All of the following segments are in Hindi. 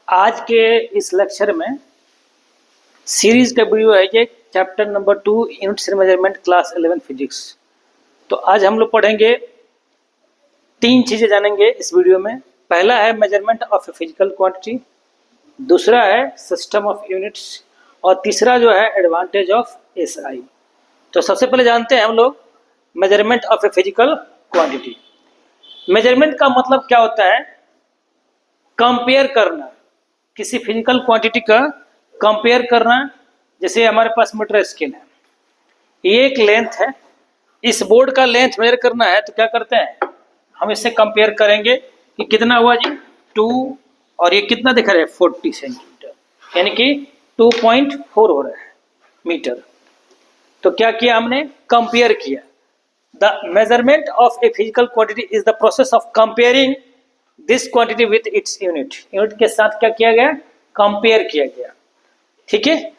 आज के इस लेक्चर में सीरीज का वीडियो है ये chapter number 2 units and measurement class 11 physics. तो आज हम लोग पढ़ेंगे, तीन चीजें जानेंगे इस वीडियो में। पहला है measurement of a physical quantity, दूसरा है सिस्टम ऑफ यूनिट्स और तीसरा जो है एडवांटेज ऑफ एसआई। तो सबसे पहले जानते हैं हम लोग measurement of a physical quantity. Measurement का मतलब क्या होता है? कंपेयर करना, किसी फिजिकल क्वांटिटी का कंपेयर करना। जैसे हमारे पास मीटर स्केल है, ये एक लेंथ है, इस बोर्ड का लेंथ मेजर करना है तो क्या करते हैं, हम इससे कंपेयर करेंगे कि कितना हुआ जी 2 और ये कितना दिखा रहा है 40 सेंटीमीटर, यानी कि 2.4 हो रहा है मीटर। तो क्या किया हमने, कंपेयर किया। The measurement of a physical quantity is the process of comparing this quantity with its unit. Unit के साथ क्या किया गया, कंपेयर किया गया। ठीक है।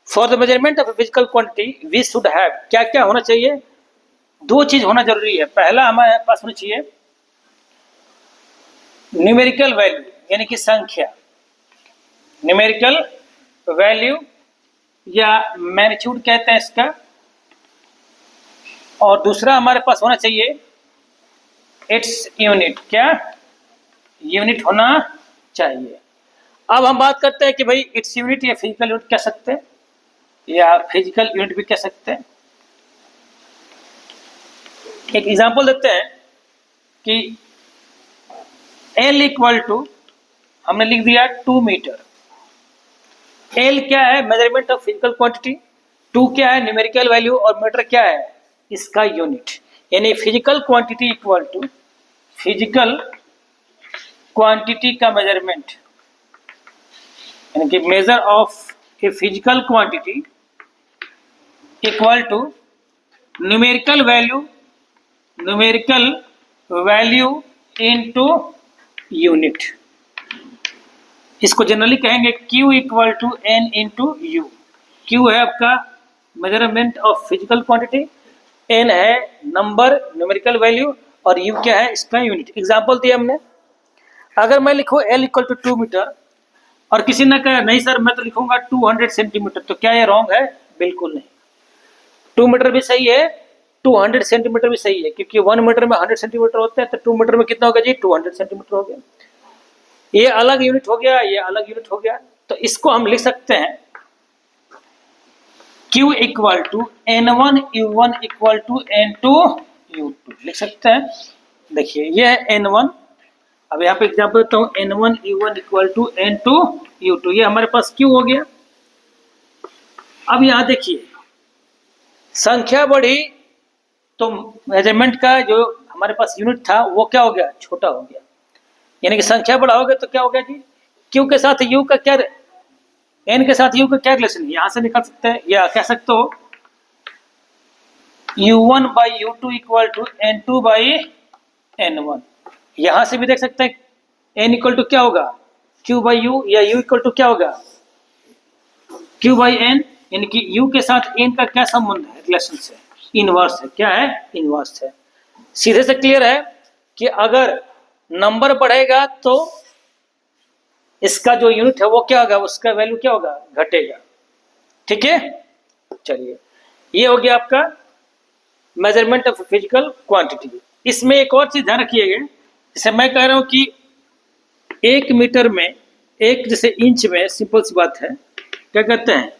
For the measurement of a physical quantity we should have, क्या क्या होना चाहिए, दो चीज होना जरूरी है। पहला हमारे पास होना चाहिए न्यूमेरिकल वैल्यू, यानी कि संख्या, न्यूमेरिकल वैल्यू या मैग्नीट्यूड कहते हैं इसका। और दूसरा हमारे पास होना चाहिए इट्स यूनिट, क्या यूनिट होना चाहिए। अब हम बात करते हैं कि भाई इट्स यूनिट या फिजिकल यूनिट कह सकते हैं या फिजिकल यूनिट भी कह सकते हैं। एक एग्जांपल देते हैं कि L इक्वल टू हमने लिख दिया 2 मीटर। L क्या है, मेजरमेंट ऑफ फिजिकल क्वांटिटी, 2 क्या है न्यूमेरिकल वैल्यू और मीटर क्या है इसका यूनिट। यानी physical quantity equal to physical quantity का मेजरमेंट, यानी कि measure of a physical quantity equal to numerical value into unit. इसको जनरली कहेंगे Q equal to N into U. Q है आपका measurement of physical quantity, N है नंबर न्यूमेरिकल वैल्यू और U क्या है इसका यूनिट। एग्जांपल दिया हमने, अगर मैं लिखूं L इक्वल टू 2 मीटर और किसी ने कहा नहीं सर मैं तो लिखूंगा 200 सेंटीमीटर, तो क्या ये रॉन्ग है? बिल्कुल नहीं। 2 मीटर भी सही है, 200 सेंटीमीटर भी सही है, क्योंकि 1 मीटर में 100 सेंटीमीटर होता है, तो 2 मीटर में कितना होगा जी 200 सेंटीमीटर हो गया। ये अलग यूनिट हो गया, ये अलग यूनिट हो गया। तो इसको हम लिख सकते हैं Q equal to N1 U1 equal to N2 U2 लिख सकते हैं। देखिए ये है N1, अब यहाँ पे एग्जाम्पल देता हूँ N1 U1 equal to N2 U2, ये हमारे पास Q हो गया। अब यहाँ देखिए संख्या बढ़ी तो मेजरमेंट का जो हमारे पास यूनिट था वो क्या हो गया, छोटा हो गया। यानी कि संख्या बड़ा हो गया तो क्या हो गया जी, Q के साथ U का क्या, N के साथ U का क्या रिलेशन, यहां से निकाल सकते हैं या कह सकते हो U1 by U2 equal to N2 by N1। यहां से भी देख सकते हैं N इक्वल टू क्या होगा Q बाई U या U इक्वल टू क्या होगा Q बाई N, यानी कि U के साथ N का क्या संबंध है, रिलेशन से इनवर्स है। क्या है, इनवर्स है। सीधे से क्लियर है कि अगर नंबर बढ़ेगा तो इसका जो यूनिट है वो क्या होगा, उसका वैल्यू क्या होगा, घटेगा। ठीक है, चलिए ये हो गया आपका मेजरमेंट ऑफ फिजिकल क्वांटिटी। इसमें एक और चीज ध्यान रखिएगा, जैसे मैं कह रहा हूं कि 1 मीटर में, एक जैसे इंच में, सिंपल सी बात है, क्या कहते हैं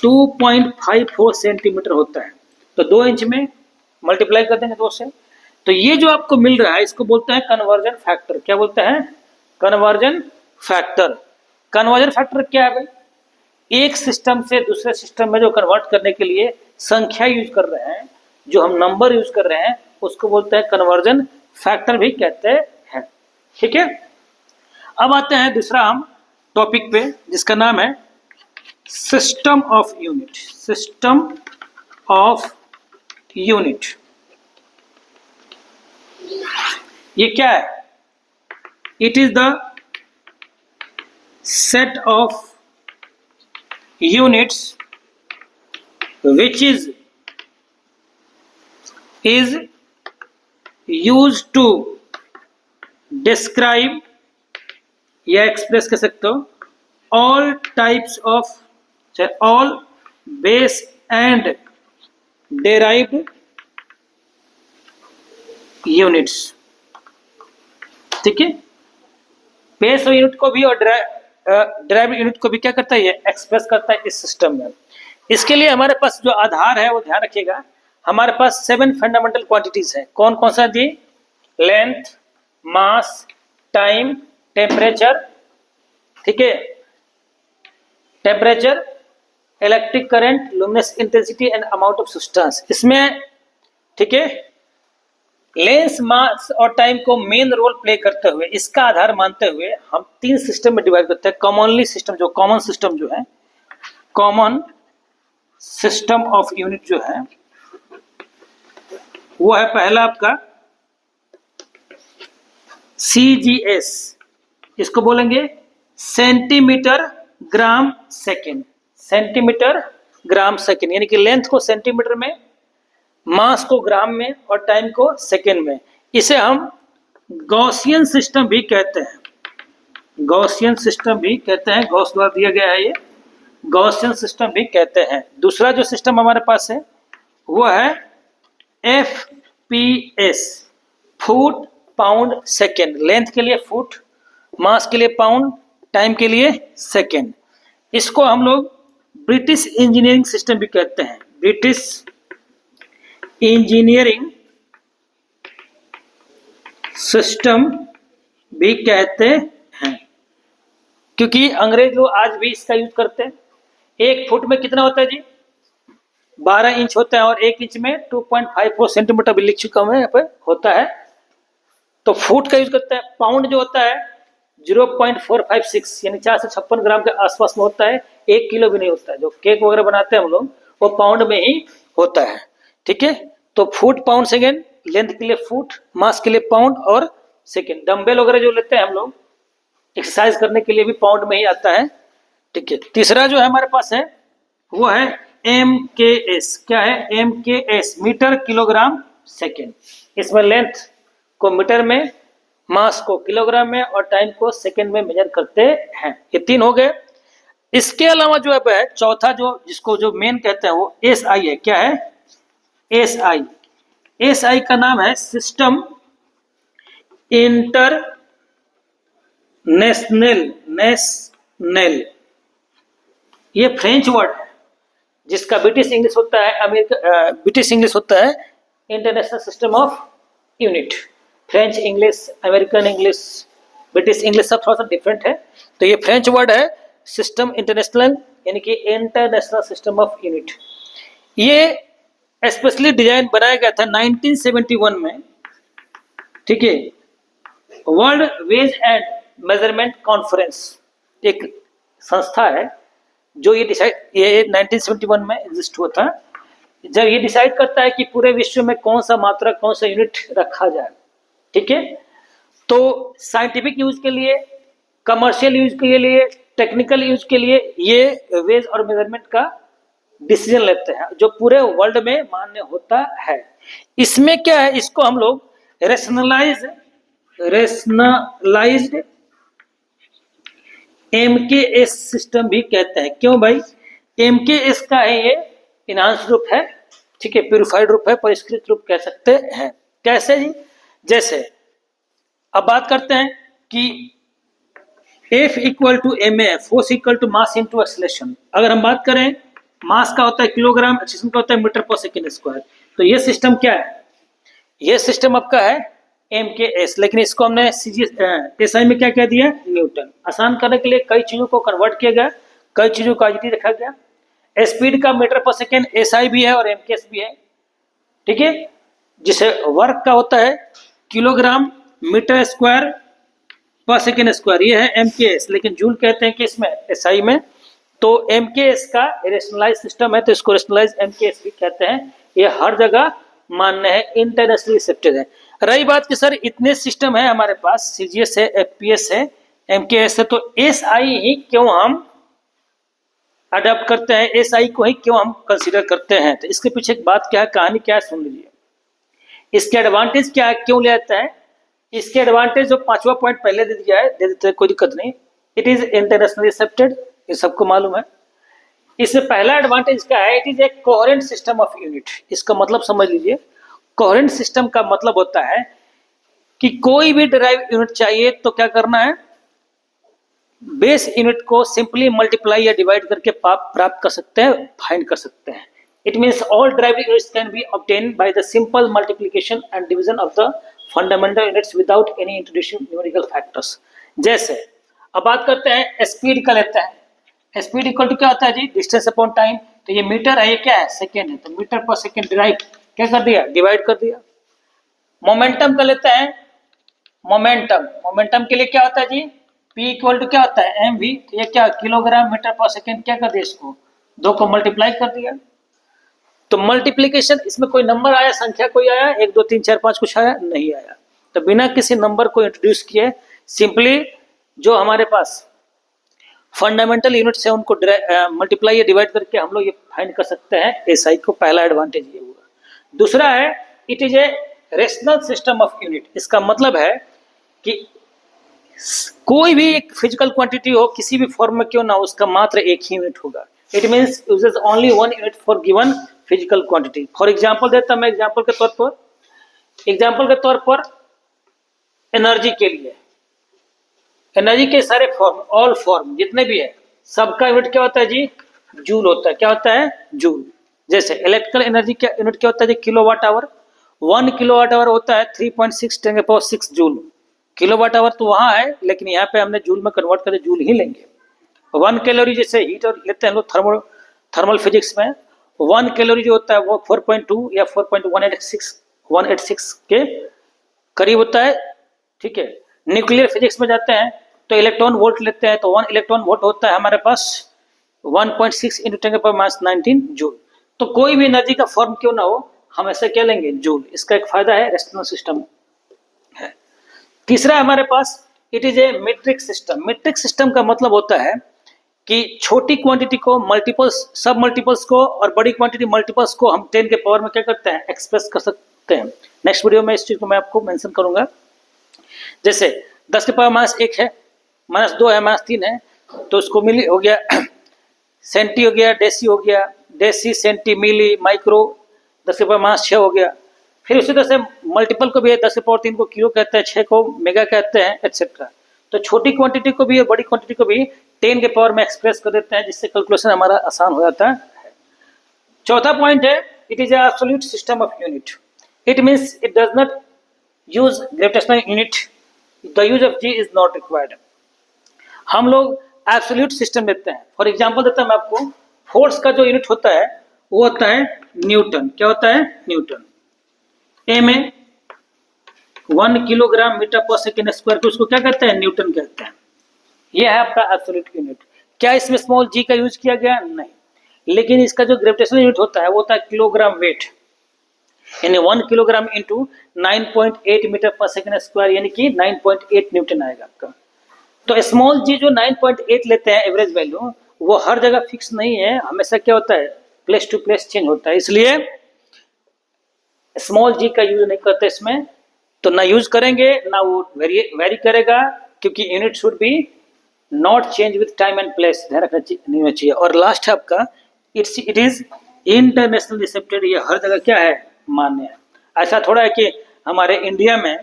2.54 सेंटीमीटर होता है, तो 2 इंच में मल्टीप्लाई कर देंगे 2 से। तो ये जो आपको मिल रहा है इसको बोलते हैं कन्वर्जन फैक्टर। क्या बोलते हैं, कन्वर्जन फैक्टर। कन्वर्जन फैक्टर क्या है भाई, एक सिस्टम से दूसरे सिस्टम में जो कन्वर्ट करने के लिए संख्या यूज कर रहे हैं, जो हम नंबर यूज कर रहे हैं उसको बोलते हैं कन्वर्जन फैक्टर भी कहते हैं। ठीक है, अब आते हैं दूसरा हम टॉपिक पे जिसका नाम है system of unit. System of unit ये क्या है, it is the set of units which is used to describe या एक्सप्रेस कर सकते हो all types of, all base and derived units. ठीक है, बेस यूनिट को भी और डेराइव्ड यूनिट को भी क्या करता है, ये एक्सप्रेस करता है इस सिस्टम में। इसके लिए हमारे पास जो आधार है वो ध्यान रखिएगा, हमारे पास 7 फंडामेंटल क्वांटिटीज है। कौन कौन सा दी, लेंथ, मास, टाइम, टेम्परेचर, ठीक है, temperature, electric current, luminous intensity and amount of substance. इसमें ठीक है, लेंस, मास और टाइम को मेन रोल प्ले करते हुए, इसका आधार मानते हुए हम 3 सिस्टम में डिवाइड करते हैं। कॉमनली सिस्टम, जो कॉमन सिस्टम जो है, कॉमन सिस्टम ऑफ यूनिट जो है वो है पहला आपका CGS, इसको बोलेंगे centimetre gram second. Centimetre gram second, यानी कि लेंथ को सेंटीमीटर में, मास को ग्राम में और टाइम को सेकेंड में। इसे हम गॉसियन सिस्टम भी कहते हैं, गॉसियन सिस्टम भी कहते हैं, गॉस द्वारा दिया गया है ये, गॉसियन सिस्टम भी कहते हैं। दूसरा जो सिस्टम हमारे पास है वो है FPS, foot pound second. Length के लिए फुट, मास के लिए पाउंड, टाइम के लिए सेकेंड। इसको हम लोग ब्रिटिश इंजीनियरिंग सिस्टम भी कहते हैं, ब्रिटिश इंजीनियरिंग सिस्टम भी कहते हैं, क्योंकि अंग्रेज लोग आज भी इसका यूज करते हैं। 1 फुट में कितना होता है जी, 12 इंच होता है, और 1 इंच में 2.54 सेंटीमीटर भी लिख चुका हूं यहाँ पे होता है, तो फुट का यूज करते हैं। पाउंड जो होता है 0.456 यानी 456 ग्राम के आसपास में होता है, 1 किलो भी नहीं होता है। जो केक वगैरह बनाते हैं हम लोग वो पाउंड में ही होता है। ठीक है, तो फुट पाउंड सेकेंड, लेंथ के लिए फुट, मास के लिए पाउंड और सेकेंड। डंबल वगैरह जो लेते हैं हम लोग एक्सरसाइज करने के लिए भी पाउंड में ही आता है। ठीक है, तीसरा जो है हमारे पास है वो है MKS। क्या है, MKS, मीटर किलोग्राम सेकेंड। इसमें लेंथ को मीटर में, मास को किलोग्राम में और टाइम को सेकेंड में मेजर करते हैं। ये 3 हो गए। इसके अलावा जो है चौथा, जो जिसको जो मेन कहते हैं वो SI है। क्या है, SI। SI का नाम है सिस्टम इंटरनेशनल। ये फ्रेंच वर्ड है जिसका ब्रिटिश इंग्लिश होता है, ब्रिटिश इंग्लिश होता है international system of unit. French English, American English, British English सब थोड़ा सा डिफरेंट है। तो ये फ्रेंच वर्ड है सिस्टम इंटरनेशनल, यानी कि इंटरनेशनल सिस्टम ऑफ यूनिट। ये स्पेशली डिजाइन बनाया गया था 1971 में। ठीक है, world weights and measurement conference एक संस्था है जो ये 1971 में एग्जिस्ट हुआ था, जब ये डिसाइड करता है कि पूरे विश्व में कौन सा मात्रा, कौन सा यूनिट रखा जाए। ठीक है, तो साइंटिफिक यूज के लिए, कमर्शियल यूज के लिए, टेक्निकल यूज के लिए ये वेज और मेजरमेंट का डिसीजन लेते हैं जो पूरे वर्ल्ड में मान्य होता है। इसमें क्या है, इसको हम लोग रेशनलाइज्ड MKS सिस्टम भी कहते हैं। क्यों भाई, MKS का है ये इनहांस रूप है। ठीक है, प्यूरिफाइड रूप है, परिष्कृत रूप कह सकते हैं। कैसे जी, जैसे अब बात करते हैं कि F equal to MA, force equal to mass into acceleration. अगर हम बात करें, मास का होता है किलोग्राम, एक्सेलरेशन का होता है मीटर पर सेकेंड स्क्वायर। तो ये सिस्टम क्या है, ये सिस्टम आपका है MKS, लेकिन इसको हमने SI में क्या कह दिया, न्यूटन। आसान करने के लिए कई चीजों को कन्वर्ट किया गया, कई चीजों को आईटी रखा गया। स्पीड का मीटर पर सेकेंड SI भी है और MKS भी है। ठीक है, जिसे वर्क का होता है किलोग्राम मीटर स्क्वायर पर सेकेंड स्क्वायर, ये है MKS, लेकिन जूल कहते हैं कि इसमें SI में। तो MKS का रेशनलाइज सिस्टम है, तो इसको रेशनलाइज MKS भी कहते हैं। ये हर जगह मान्य है, इंटरनेशनली एक्सेप्टेड है। रही बात कि सर इतने सिस्टम है हमारे पास, CGS है, FPS है, MKS है, तो SI ही क्यों हम अडॉप्ट करते हैं, SI को ही क्यों हम कंसीडर करते हैं? तो इसके पीछे एक बात क्या है, कहानी क्या है, सुन लीजिए। इसके एडवांटेज क्या है, क्यों ले आता है? इसके एडवांटेज जो 5वां पॉइंट पहले दे दिया है, दे देते हैं, कोई दिक्कत नहीं। इट इज इंटरनेशनली एक्सेप्टेड, ये सबको मालूम है। इसमें पहला एडवांटेज क्या है, it is A coherent system of unit. इसका मतलब समझ लीजिए, कोहेरेंट सिस्टम का मतलब होता है कि कोई भी डिराइव यूनिट चाहिए तो क्या करना है, बेस यूनिट को सिंपली मल्टीप्लाई या डिवाइड करके प्राप्त कर सकते हैं, फाइंड कर सकते हैं। It means all derived units can be obtain by the simple multiplication and division of the fundamental units without any introducing numerical factors. जैसे अब बात करते हैं स्पीड का, लेते हैं स्पीड इक्वल टू क्या होता है जी, डिस्टेंस अपॉन टाइम। तो ये मीटर है, ये क्या है, सेकेंड है, तो मीटर पर सेकेंड डिराइव क्या कर दिया, डिवाइड कर दिया। मोमेंटम का लेते हैं, मोमेंटम के लिए क्या होता है जी, P इक्वल टू क्या होता है, mv। तो ये क्या, किलोग्राम मीटर पर सेकेंड, क्या कर दिया, इसको 2 को मल्टीप्लाई कर दिया। तो मल्टीप्लीकेशन, इसमें कोई नंबर आया, संख्या कोई आया, 1 2 3 4 5 कुछ आया, नहीं आया। तो बिना किसी नंबर को इंट्रोड्यूस किए सिंपली जो हमारे पास फंडामेंटल यूनिट्स है उनको मल्टीप्लाई या डिवाइड करके हम लोग ये फाइंड कर सकते हैं। एसआई को पहला एडवांटेज ये हुआ। दूसरा है, it is a rational system of unit. इसका मतलब है कि कोई भी एक फिजिकल क्वांटिटी हो, किसी भी फॉर्म में क्यों ना हो, उसका मात्र एक ही यूनिट होगा। It means uses only one unit for given physical quantity. For example देता मैं, एग्जाम्पल के तौर पर एनर्जी के लिए, एनर्जी के सारे फॉर्म, ऑल फॉर्म जितने भी है, सबका यूनिट क्या होता है जी, जूल होता है। क्या होता है, जूल। जैसे इलेक्ट्रिकल एनर्जी का यूनिट क्या होता है जी, किलोवाट आवर। 1 किलोवाट आवर होता है 3.6 × 10⁻⁶ जूल। किलोवाट आवर तो वहां है, लेकिन यहाँ पे हमने जूल में कन्वर्ट करके जूल ही लेंगे। 1 कैलोरी, जैसे हीट और लेते हैं हम लोग थर्मल फिजिक्स में, 1 कैलोरी जो होता है वो 4.2 या 4.186 के करीब होता है, ठीक है। न्यूक्लियर फिजिक्स में जाते हैं तो इलेक्ट्रॉन वोल्ट लेते हैं, तो 1 इलेक्ट्रॉन वोल्ट होता है हमारे पास 1.6 × 10⁻19 जूल। तो कोई भी एनर्जी का फॉर्म क्यों ना हो, हम ऐसे क्या लेंगे, जूल। इसका एक फायदा है, रेशनल सिस्टम है। तीसरा हमारे पास, it is a metric system. Metric system का मतलब होता है कि छोटी क्वांटिटी को मल्टीपल्स, सब मल्टीपल्स को, और बड़ी क्वांटिटी मल्टीपल्स को हम 10 के पावर में क्या करते हैं, एक्सप्रेस कर सकते हैं। नेक्स्ट वीडियो में इस चीज को मैं आपको मेंशन करूंगा। जैसे 10 के पावर -1 है, -2 है, -3 है, तो उसको मिली हो गया, सेंटी हो गया, डेसी हो गया, डेसी सेंटी मिली माइक्रो, 10 के पावर -6 हो गया। फिर उसी तरह से मल्टीपल को भी है, 10 के पावर 3 को किलो कहते हैं, 6 को मेगा कहते हैं, एक्सेट्रा। तो छोटी क्वांटिटी को भी और बड़ी क्वांटिटी को भी 10 के पावर में एक्सप्रेस कर देते हैं, जिससे कैलकुलेशन हमारा आसान हो जाता है। चौथा पॉइंट है, it is absolute system of unit. It means it does not use gravitational unit, the use of G is not required. हम लोग एब्सोल्यूट सिस्टम देते हैं। फॉर एग्जाम्पल देता हूं मैं आपको, फोर्स का जो यूनिट होता है वो होता है न्यूटन। क्या होता है, न्यूटन। ए में 1 किलोग्राम मीटर पर सेकेंड स्क्वायर को उसको क्या कहते हैं, न्यूटन कहते हैं। यह है आपका एब्सोल्यूट यूनिट। क्या इसमें स्मॉल जी का यूज किया गया, नहीं, लेकिन इसका जो ग्रेविटेशनल यूनिट होता है वो होता है किलोग्राम वेट, यानी 1 किलोग्राम इंटू 9.8 मीटर पर सेकेंड स्क्वायर, यानी कि 9.8 न्यूटन आएगा आपका। तो स्मॉल जी जो 9.8 लेते हैं एवरेज वैल्यू, वो हर जगह फिक्स नहीं है, हमेशा क्या होता है, प्लेस टू प्लेस चेंज होता है। इसलिए स्मॉल जी का यूज नहीं करते इसमें, तो ना यूज करेंगे ना वो वेरी करेगा, क्योंकि unit should be not change with time and place, ध्यान रखना नहीं चाहिए। और लास्ट है आपका, इट इज इंटरनेशनल एक्सेप्टेड, ये हर जगह क्या है, मान्य है। ऐसा थोड़ा है कि हमारे इंडिया में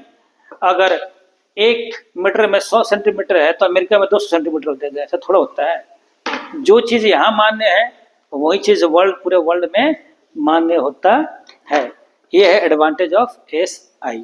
अगर 1 मीटर में 100 सेंटीमीटर है तो अमेरिका में 200 सेंटीमीटर हो जाएगा, ऐसा थोड़ा होता है। जो चीज यहाँ मान्य है वही चीज पूरे वर्ल्ड में मान्य होता है। ये है एडवांटेज ऑफ एसआई।